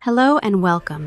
Hello and welcome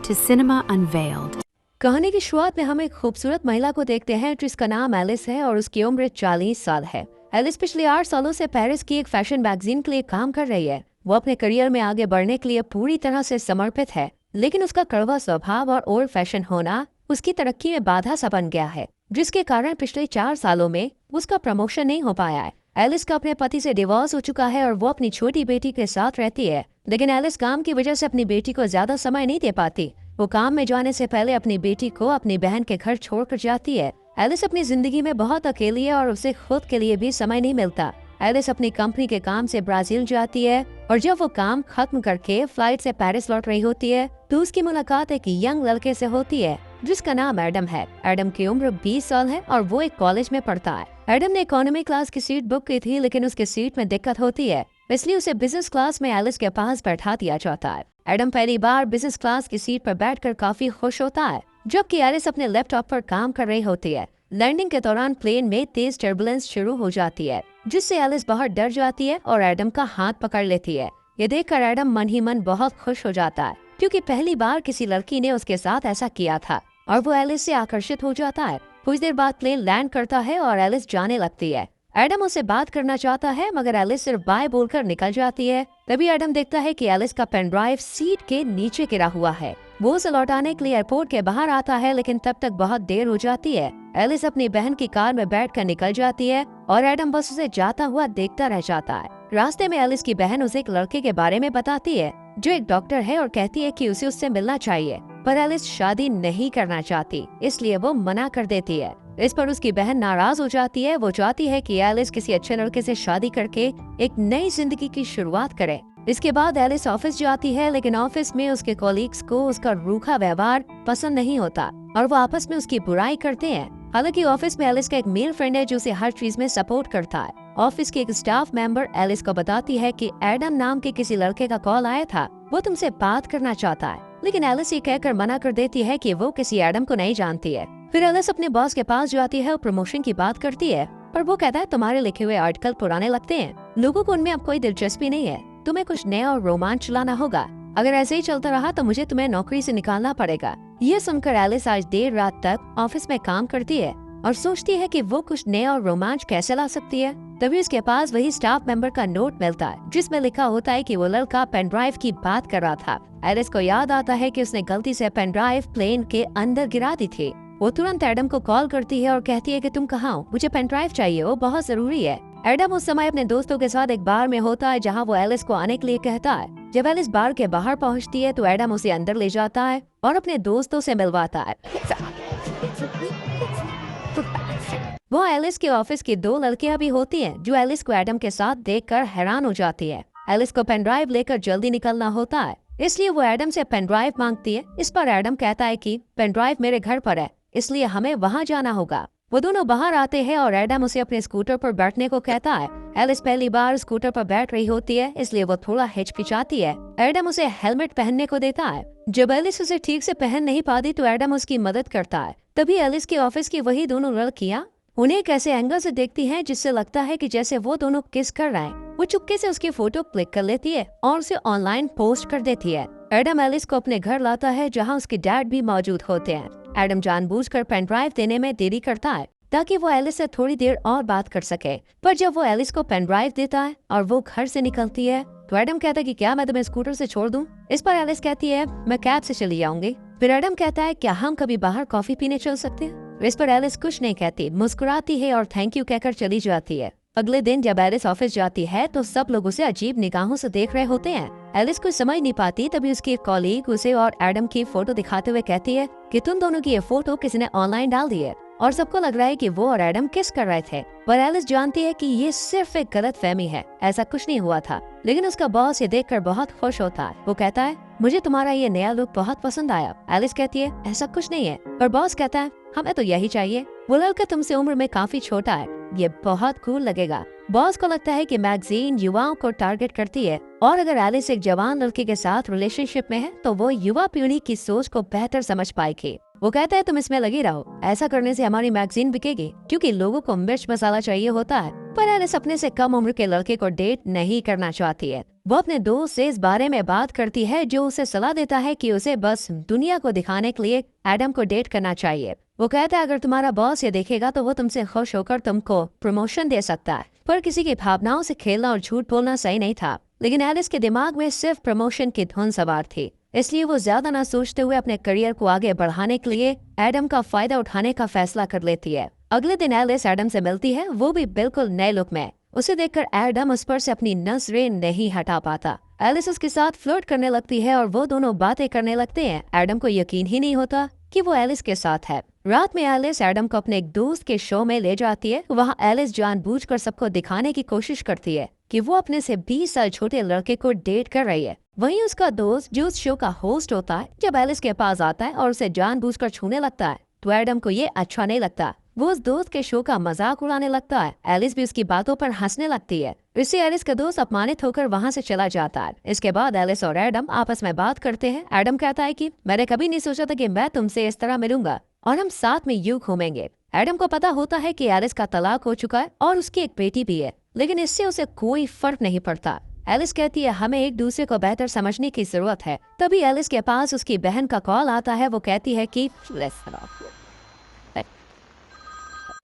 to Cinema Unveiled. कहानी की शुरुआत में हम एक खूबसूरत महिला को देखते हैं जिसका नाम एलिस है और उसकी उम्र 40 साल है। एलिस पिछले 8 सालों से पेरिस की एक फैशन मैगजीन के लिए काम कर रही है। वो अपने करियर में आगे बढ़ने के लिए पूरी तरह से समर्पित है, लेकिन उसका कड़वा स्वभाव और ओल्ड फैशन होना उसकी तरक्की में बाधा सा बन गया है, जिसके कारण पिछले 4 सालों में उसका प्रमोशन नहीं हो पाया है। एलिस का अपने पति से डिवोर्स हो चुका है और वो अपनी छोटी बेटी के साथ रहती है, लेकिन एलिस काम की वजह से अपनी बेटी को ज्यादा समय नहीं दे पाती। वो काम में जाने से पहले अपनी बेटी को अपनी बहन के घर छोड़कर जाती है। एलिस अपनी जिंदगी में बहुत अकेली है और उसे खुद के लिए भी समय नहीं मिलता। एलिस अपनी कंपनी के काम से ब्राजील जाती है और जब वो काम खत्म करके फ्लाइट से पेरिस लौट रही होती है तो उसकी मुलाकात एक यंग लड़के से होती है जिसका नाम एडम है। एडम की उम्र 20 साल है और वो एक कॉलेज में पढ़ता है। एडम ने इकोनॉमी क्लास की सीट बुक की थी, लेकिन उसके सीट में दिक्कत होती है, इसलिए उसे बिजनेस क्लास में एलिस के पास बैठा दिया जाता है। एडम पहली बार बिजनेस क्लास की सीट पर बैठकर काफी खुश होता है, जबकि एलिस अपने लैपटॉप पर काम कर रही होती है। लैंडिंग के दौरान प्लेन में तेज टर्बुलेंस शुरू हो जाती है, जिससे एलिस बहुत डर जाती है और एडम का हाथ पकड़ लेती है। ये देखकर एडम मन ही मन बहुत खुश हो जाता है, क्योंकि पहली बार किसी लड़की ने उसके साथ ऐसा किया था और वो एलिस से आकर्षित हो जाता है। कुछ देर बाद प्लेन लैंड करता है और एलिस जाने लगती है। एडम उससे बात करना चाहता है, मगर एलिस सिर्फ बाय बोलकर निकल जाती है। तभी एडम देखता है कि एलिस का पेन ड्राइव सीट के नीचे गिरा हुआ है। वो उसे लौटाने के लिए एयरपोर्ट के बाहर आता है, लेकिन तब तक बहुत देर हो जाती है। एलिस अपनी बहन की कार में बैठकर निकल जाती है और एडम बस उसे जाता हुआ देखता रह जाता है। रास्ते में एलिस की बहन उसे एक लड़के के बारे में बताती है जो एक डॉक्टर है और कहती है कि उसे उससे मिलना चाहिए, पर एलिस शादी नहीं करना चाहती, इसलिए वो मना कर देती है। इस पर उसकी बहन नाराज हो जाती है। वो चाहती है कि एलिस किसी अच्छे लड़के से शादी करके एक नई जिंदगी की शुरुआत करे। इसके बाद एलिस ऑफिस जाती है, लेकिन ऑफिस में उसके कॉलीग्स को उसका रूखा व्यवहार पसंद नहीं होता और वो आपस में उसकी बुराई करते हैं। हालांकि ऑफिस में एलिस का एक मेल फ्रेंड है जो उसे हर चीज में सपोर्ट करता है। ऑफिस के एक स्टाफ मेंबर एलिस को बताती है कि एडम नाम के किसी लड़के का कॉल आया था, वो तुमसे बात करना चाहता है, लेकिन एलिस ये कहकर मना कर देती है कि वो किसी एडम को नहीं जानती है। फिर एलिस अपने बॉस के पास जाती है और प्रमोशन की बात करती है, पर वो कहता है तुम्हारे लिखे हुए आर्टिकल पुराने लगते हैं, लोगों को उनमें अब कोई दिलचस्पी नहीं है, तुम्हें कुछ नया और रोमांच लाना होगा। अगर ऐसे ही चलता रहा तो मुझे तुम्हें नौकरी से निकालना पड़ेगा। ये सुनकर एलिस आज देर रात तक ऑफिस में काम करती है और सोचती है कि वो कुछ नया और रोमांच कैसे ला सकती है। तभी उसके पास वही स्टाफ मेंबर का नोट मिलता है जिसमें लिखा होता है कि वो लड़का पेन ड्राइव की बात कर रहा था। एलिस को याद आता है कि उसने गलती से पेन ड्राइव प्लेन के अंदर गिरा दी थी। वो तुरंत एडम को कॉल करती है और कहती है कि तुम कहाँ हो, मुझे पेन ड्राइव चाहिए, वो बहुत जरूरी है। एडम उस समय अपने दोस्तों के साथ एक बार में होता है जहाँ वो एलिस को आने के लिए कहता है। जब एलिस बार के बाहर पहुँचती है तो एडम उसे अंदर ले जाता है और अपने दोस्तों से मिलवाता है। वो एलिस के ऑफिस की 2 लड़कियां भी होती हैं जो एलिस को एडम के साथ देखकर हैरान हो जाती है। एलिस को पेन ड्राइव लेकर जल्दी निकलना होता है, इसलिए वो एडम से पेन ड्राइव मांगती है। इस पर एडम कहता है कि पेन ड्राइव मेरे घर पर है, इसलिए हमें वहाँ जाना होगा। वो दोनों बाहर आते हैं और एडम उसे अपने स्कूटर पर बैठने को कहता है। एलिस पहली बार स्कूटर पर बैठ रही होती है, इसलिए वो थोड़ा हिचकिचाती है। एडम उसे हेलमेट पहनने को देता है। जब एलिस उसे ठीक से पहन नहीं पाती तो एडम उसकी मदद करता है। तभी एलिस के ऑफिस की वही दोनों लड़कियाँ उन्हें एक ऐसे एंगल से देखती हैं जिससे लगता है कि जैसे वो दोनों किस कर रहे हैं। वो चुपके से उसकी फोटो क्लिक कर लेती है और उसे ऑनलाइन पोस्ट कर देती है। एडम एलिस को अपने घर लाता है जहां उसके डैड भी मौजूद होते हैं। एडम जानबूझकर पेन ड्राइव देने में देरी करता है ताकि वो एलिस से थोड़ी देर और बात कर सके, पर जब वो एलिस को पेन ड्राइव देता है और वो घर से निकलती है तो एडम कहता है कि क्या मैं तुम्हें स्कूटर से छोड़ दूं? इस पर एलिस कहती है मैं कैब से चली जाऊंगी। फिर एडम कहता है क्या हम कभी बाहर कॉफी पीने चल सकते हैं? इस पर एलिस कुछ नहीं कहती, मुस्कुराती है और थैंक यू कहकर चली जाती है। अगले दिन जब एलिस ऑफिस जाती है तो सब लोग उसे अजीब निगाहों से देख रहे होते हैं। एलिस कुछ समझ नहीं पाती, तभी उसकी एक कॉलीग उसे और एडम की फोटो दिखाते हुए कहती है कि तुम दोनों की ये फोटो किसी ने ऑनलाइन डाल दी है और सबको लग रहा है कि वो और एडम किस कर रहे थे। पर एलिस जानती है कि ये सिर्फ एक गलतफहमी है, ऐसा कुछ नहीं हुआ था। लेकिन उसका बॉस ये देखकर बहुत खुश होता है। वो कहता है मुझे तुम्हारा ये नया लुक बहुत पसंद आया। एलिस कहती है ऐसा कुछ नहीं है, पर बॉस कहता है हमें तो यही चाहिए। वो लड़का तुमसे उम्र में काफी छोटा है, ये बहुत कूल लगेगा। बॉस को लगता है कि मैगजीन युवाओं को टारगेट करती है और अगर एलिस एक जवान लड़के के साथ रिलेशनशिप में है तो वो युवा पीढ़ी की सोच को बेहतर समझ पाएगी। वो कहता है तुम इसमें लगी रहो, ऐसा करने से हमारी मैगजीन बिकेगी, क्योंकि लोगों को मिर्च मसाला चाहिए होता है। पर एलिस अपने से कम उम्र के लड़के को डेट नहीं करना चाहती है। वो अपने दोस्त से इस बारे में बात करती है, जो उसे सलाह देता है कि उसे बस दुनिया को दिखाने के लिए एडम को डेट करना चाहिए। वो कहता है अगर तुम्हारा बॉस ये देखेगा तो वो तुमसे खुश होकर तुमको प्रमोशन दे सकता है। पर किसी की भावनाओं से खेलना और झूठ बोलना सही नहीं था, लेकिन एलिस के दिमाग में सिर्फ प्रमोशन की धुन सवार थी। इसलिए वो ज्यादा ना सोचते हुए अपने करियर को आगे बढ़ाने के लिए एडम का फायदा उठाने का फैसला कर लेती है। अगले दिन एलिस एडम से मिलती है, वो भी बिल्कुल नए लुक में। उसे देखकर एडम उस पर से अपनी नजरें नहीं हटा पाता। एलिस उसके साथ फ्लर्ट करने लगती है और वो दोनों बातें करने लगते हैं। एडम को यकीन ही नहीं होता कि वो एलिस के साथ है। रात में एलिस एडम को अपने एक दोस्त के शो में ले जाती है। वहाँ एलिस जानबूझकर सबको दिखाने की कोशिश करती है कि वो अपने से 20 साल छोटे लड़के को डेट कर रही है। वहीं उसका दोस्त जो उस शो का होस्ट होता है, जब एलिस के पास आता है और उसे जानबूझकर छूने लगता है तो एडम को ये अच्छा नहीं लगता। वो उस दोस्त के शो का मजाक उड़ाने लगता है। एलिस भी उसकी बातों पर हंसने लगती है। इससे एलिस का दोस्त अपमानित होकर वहाँ से चला जाता है। इसके बाद एलिस और एडम आपस में बात करते हैं। एडम कहता है कि मैंने कभी नहीं सोचा था कि मैं तुमसे इस तरह मिलूंगा और हम साथ में यूं घूमेंगे। एडम को पता होता है कि एलिस का तलाक हो चुका है और उसकी एक बेटी भी है, लेकिन इससे उसे कोई फर्क नहीं पड़ता। एलिस कहती है हमें एक दूसरे को बेहतर समझने की जरूरत है। तभी एलिस के पास उसकी बहन का कॉल आता है। वो कहती है कि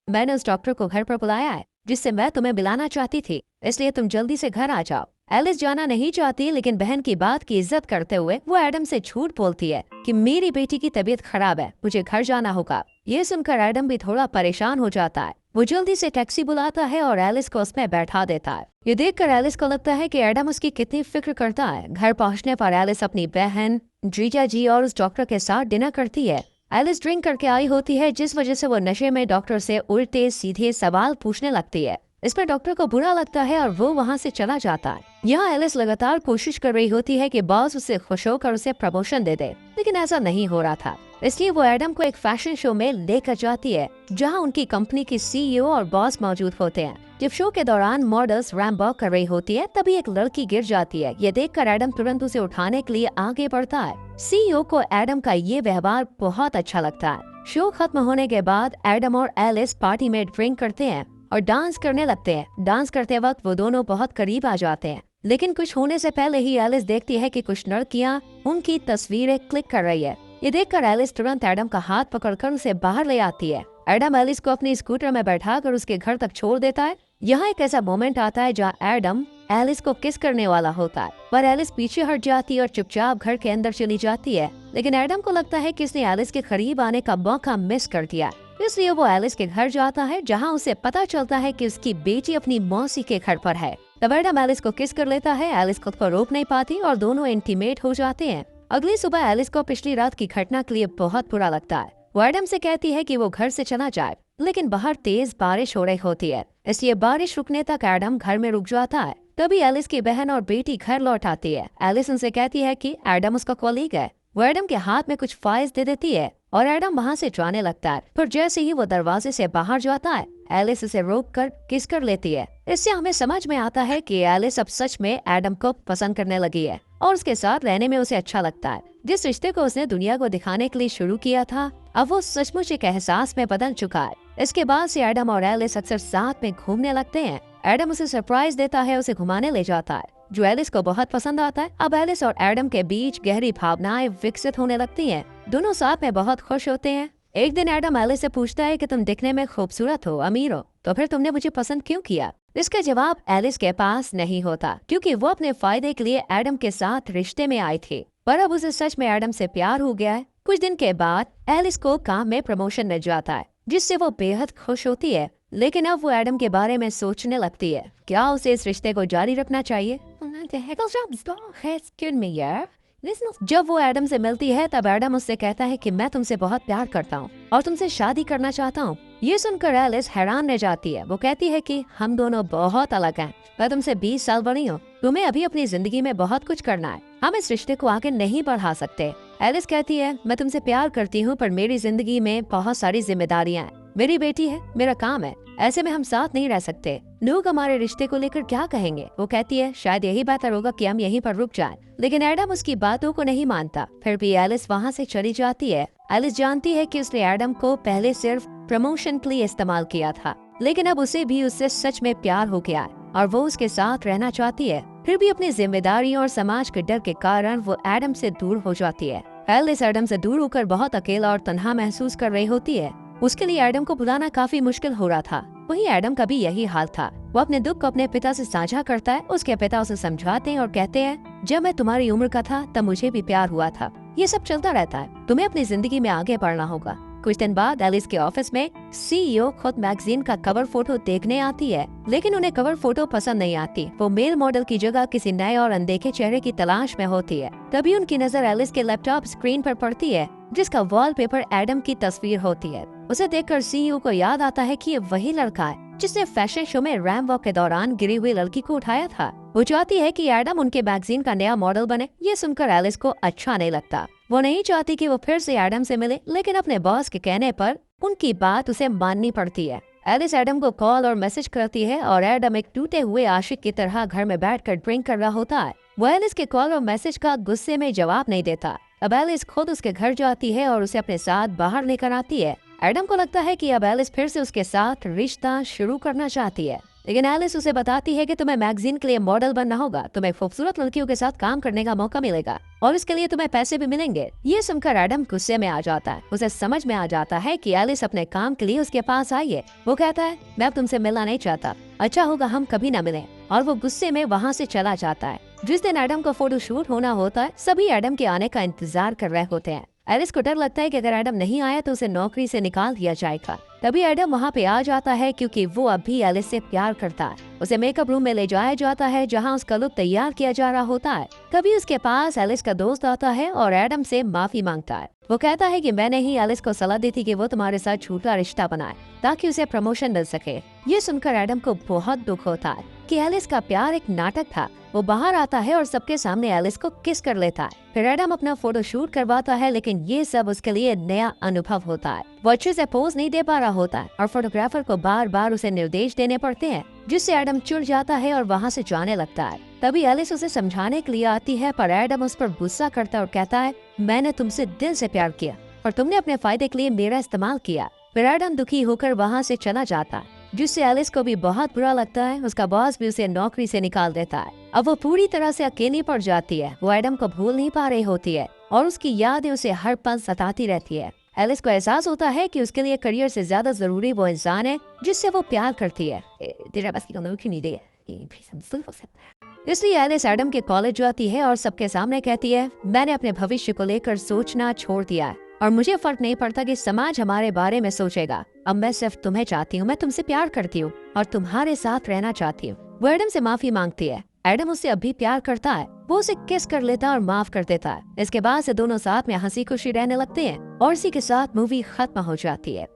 मैंने उस डॉक्टर को घर पर बुलाया है जिससे मैं तुम्हें बुलाना चाहती थी, इसलिए तुम जल्दी से घर आ जाओ। एलिस जाना नहीं चाहती, लेकिन बहन की बात की इज्जत करते हुए वो एडम से झूठ बोलती है कि मेरी बेटी की तबीयत खराब है, मुझे घर जाना होगा। ये सुनकर एडम भी थोड़ा परेशान हो जाता है। वो जल्दी से टैक्सी बुलाता है और एलिस को उसमें बैठा देता है। ये देखकर एलिस को लगता है कि एडम उसकी कितनी फिक्र करता है। घर पहुंचने पर एलिस अपनी बहन, जीजा जी और उस डॉक्टर के साथ डिनर करती है। एलिस ड्रिंक करके आई होती है, जिस वजह से वो नशे में डॉक्टर से उल्टे सीधे सवाल पूछने लगती है। इस पर डॉक्टर को बुरा लगता है और वो वहाँ से चला जाता है। यहाँ एलिस लगातार कोशिश कर रही होती है कि बॉस उसे खुश होकर उसे प्रमोशन दे दे, लेकिन ऐसा नहीं हो रहा था। इसलिए वो एडम को एक फैशन शो में लेकर जाती है, जहाँ उनकी कंपनी की सीईओ और बॉस मौजूद होते हैं। जब शो के दौरान मॉडल्स रैंप वॉक कर रही होती है, तभी एक लड़की गिर जाती है। ये देखकर एडम तुरंत उसे उठाने के लिए आगे बढ़ता है। सीईओ को एडम का ये व्यवहार बहुत अच्छा लगता है। शो खत्म होने के बाद एडम और एलिस पार्टी में ड्रिंक करते हैं और डांस करने लगते हैं। डांस करते वक्त वो दोनों बहुत करीब आ जाते हैं, लेकिन कुछ होने से पहले ही एलिस देखती है कि कुछ लड़कियां उनकी तस्वीरें क्लिक कर रही है। ये देखकर एलिस तुरंत एडम का हाथ पकड़कर उसे बाहर ले आती है। एडम एलिस को अपनी स्कूटर में बैठाकर उसके घर तक छोड़ देता है। यहाँ एक ऐसा मोमेंट आता है जहाँ एडम एलिस को किस करने वाला होता है, पर एलिस पीछे हट जाती है और चुपचाप घर के अंदर चली जाती है। लेकिन एडम को लगता है कि इसने एलिस के करीब आने का मौका मिस कर दिया, इसलिए वो एलिस के घर जाता है, जहाँ उसे पता चलता है कि उसकी बेटी अपनी मौसी के घर पर है। तब एडम एलिस को किस कर लेता है। एलिस खुद को रोक नहीं पाती और दोनों इंटीमेट हो जाते हैं। अगली सुबह एलिस को पिछली रात की घटना के लिए बहुत बुरा लगता है। वो एडम से कहती है कि वो घर से चला जाए, लेकिन बाहर तेज बारिश हो रही होती है, इसलिए बारिश रुकने तक एडम घर में रुक जाता है। तभी एलिस की बहन और बेटी घर लौट आती है। एलिस उनसे कहती है कि एडम उसका कॉलीग है। वो एडम के हाथ में कुछ फाइल्स दे देती है और एडम वहाँ से जाने लगता है। पर जैसे ही वो दरवाजे से बाहर जाता है, एलिस उसे रोककर किस कर लेती है। इससे हमें समझ में आता है कि एलिस अब सच में एडम को पसंद करने लगी है और उसके साथ रहने में उसे अच्छा लगता है। जिस रिश्ते को उसने दुनिया को दिखाने के लिए शुरू किया था, अब वो सचमुच एक एहसास में बदल चुका है। इसके बाद से एडम और एलिस अक्सर साथ में घूमने लगते हैं। एडम उसे सरप्राइज देता है, उसे घुमाने ले जाता है, जो एलिस को बहुत पसंद आता है। अब एलिस और एडम के बीच गहरी भावनाएं विकसित होने लगती हैं। दोनों साथ में बहुत खुश होते हैं। एक दिन एडम एलिस से पूछता है कि तुम दिखने में खूबसूरत हो, अमीर हो, तो फिर तुमने मुझे पसंद क्यों किया? इसका जवाब एलिस के पास नहीं होता, क्योंकि वो अपने फायदे के लिए एडम के साथ रिश्ते में आई थी। पर अब उसे सच में एडम से प्यार हो गया है। कुछ दिन के बाद एलिस को काम में प्रमोशन मिल जाता है, जिससे वो बेहद खुश होती है। लेकिन अब वो एडम के बारे में सोचने लगती है, क्या उसे इस रिश्ते को जारी रखना चाहिए? जब वो एडम से मिलती है, तब एडम उससे कहता है कि मैं तुमसे बहुत प्यार करता हूँ और तुमसे शादी करना चाहता हूँ। ये सुनकर एलिस हैरान रह जाती है। वो कहती है कि हम दोनों बहुत अलग हैं। मैं तुमसे 20 साल बड़ी हूँ। तुम्हें अभी अपनी जिंदगी में बहुत कुछ करना है। हम इस रिश्ते को आगे नहीं बढ़ा सकते। एलिस कहती है, मैं तुमसे प्यार करती हूँ, पर मेरी जिंदगी में बहुत सारी जिम्मेदारियाँ हैं। मेरी बेटी है, मेरा काम है, ऐसे में हम साथ नहीं रह सकते। लोग हमारे रिश्ते को लेकर क्या कहेंगे? वो कहती है, शायद यही बेहतर होगा कि हम यहीं पर रुक जाएं। लेकिन एडम उसकी बातों को नहीं मानता। फिर भी एलिस वहाँ से चली जाती है। एलिस जानती है कि उसने एडम को पहले सिर्फ प्रमोशन के लिए इस्तेमाल किया था, लेकिन अब उसे भी उससे सच में प्यार हो गया है और वो उसके साथ रहना चाहती है। फिर भी अपनी जिम्मेदारियों और समाज के डर के कारण वो एडम से दूर हो जाती है। एलिस एडम से दूर होकर बहुत अकेला और तन्हा महसूस कर रही होती है। उसके लिए एडम को बुलाना काफी मुश्किल हो रहा था। वहीं एडम का भी यही हाल था। वो अपने दुख को अपने पिता से साझा करता है। उसके पिता उसे समझाते हैं और कहते हैं, जब मैं तुम्हारी उम्र का था तब मुझे भी प्यार हुआ था। ये सब चलता रहता है, तुम्हें अपनी जिंदगी में आगे बढ़ना होगा। कुछ दिन बाद एलिस के ऑफिस में सीईओ खुद मैगजीन का कवर फोटो देखने आती है, लेकिन उन्हें कवर फोटो पसंद नहीं आती। वो मेल मॉडल की जगह किसी नए और अनदेखे चेहरे की तलाश में होती है। तभी उनकी नजर एलिस के लैपटॉप स्क्रीन पर पड़ती है, जिसका वॉलपेपर एडम की तस्वीर होती है। उसे देखकर सीईओ को याद आता है कि ये वही लड़का है जिसने फैशन शो में रैम वॉक के दौरान गिरी हुई लड़की को उठाया था। वो चाहती है कि एडम उनके मैगजीन का नया मॉडल बने। ये सुनकर एलिस को अच्छा नहीं लगता। वो नहीं चाहती कि वो फिर से एडम से मिले, लेकिन अपने बॉस के कहने पर उनकी बात उसे माननी पड़ती है। एलिस एडम को कॉल और मैसेज करती है और एडम एक टूटे हुए आशिक की तरह घर में बैठकर ड्रिंक कर रहा होता है। वो एलिस के कॉल और मैसेज का गुस्से में जवाब नहीं देता। अब एलिस खुद उसके घर जाती है और उसे अपने साथ बाहर लेकर आती है। एडम को लगता है कि अब एलिस फिर से उसके साथ रिश्ता शुरू करना चाहती है, लेकिन एलिस उसे बताती है कि तुम्हें मैगजीन के लिए मॉडल बनना होगा, तुम्हें खूबसूरत लड़कियों के साथ काम करने का मौका मिलेगा और इसके लिए तुम्हें पैसे भी मिलेंगे। ये सुनकर एडम गुस्से में आ जाता है। उसे समझ में आ जाता है कि एलिस अपने काम के लिए उसके पास आई है। वो कहता है, मैं अब तुमसे मिलना नहीं चाहता, अच्छा होगा हम कभी न मिलें, और वो गुस्से में वहाँ से चला जाता है। जिस दिन एडम को फोटो शूट होना होता है, सभी एडम के आने का इंतजार कर रहे होते हैं। एलिस को डर लगता है कि अगर एडम नहीं आया तो उसे नौकरी से निकाल दिया जाएगा। तभी एडम वहाँ पे आ जाता है क्योंकि वो अभी एलिस से प्यार करता है। उसे मेकअप रूम में ले जाया जाता है जहाँ उसका लुक तैयार किया जा रहा होता है। तभी उसके पास एलिस का दोस्त आता है और एडम से माफी मांगता है। वो कहता है कि मैंने ही एलिस को सलाह दी थी कि वो तुम्हारे साथ झूठा रिश्ता बनाए ताकि उसे प्रमोशन मिल सके। ये सुनकर एडम को बहुत दुख होता है कि एलिस का प्यार एक नाटक था। वो बाहर आता है और सबके सामने एलिस को किस कर लेता है। फिर एडम अपना फोटो शूट करवाता है, लेकिन ये सब उसके लिए नया अनुभव होता है। वो अच्छे से पोज नहीं दे पा रहा होता है और फोटोग्राफर को बार बार उसे निर्देश देने पड़ते हैं, जिससे एडम चिढ़ जाता है और वहाँ से जाने लगता है। तभी एलिस उसे समझाने के लिए आती है, पर एडम उस पर गुस्सा करता है और कहता है, मैंने तुमसे दिल से प्यार किया और तुमने अपने फायदे के लिए मेरा इस्तेमाल किया। फिर एडम दुखी होकर वहाँ से चला जाता है, जिससे एलिस को भी बहुत बुरा लगता है। उसका बॉस भी उसे नौकरी से निकाल देता है। अब वो पूरी तरह से अकेली पड़ जाती है। वो एडम को भूल नहीं पा रही होती है और उसकी यादें उसे हर पल सताती रहती है। एलिस को एहसास होता है कि उसके लिए करियर से ज्यादा जरूरी वो इंसान है जिससे वो प्यार करती है। इसलिए एलिस एडम के कॉलेज जाती है और सबके सामने कहती है, मैंने अपने भविष्य को लेकर सोचना छोड़ दिया है और मुझे फर्क नहीं पड़ता कि समाज हमारे बारे में सोचेगा। अब मैं सिर्फ तुम्हें चाहती हूँ, मैं तुमसे प्यार करती हूँ और तुम्हारे साथ रहना चाहती हूँ। वो एडम से माफी मांगती है। एडम उससे अभी प्यार करता है। वो उसे किस कर लेता है और माफ कर देता है। इसके बाद से दोनों साथ में हंसी खुशी रहने लगते हैं और इसी के साथ मूवी खत्म हो जाती है।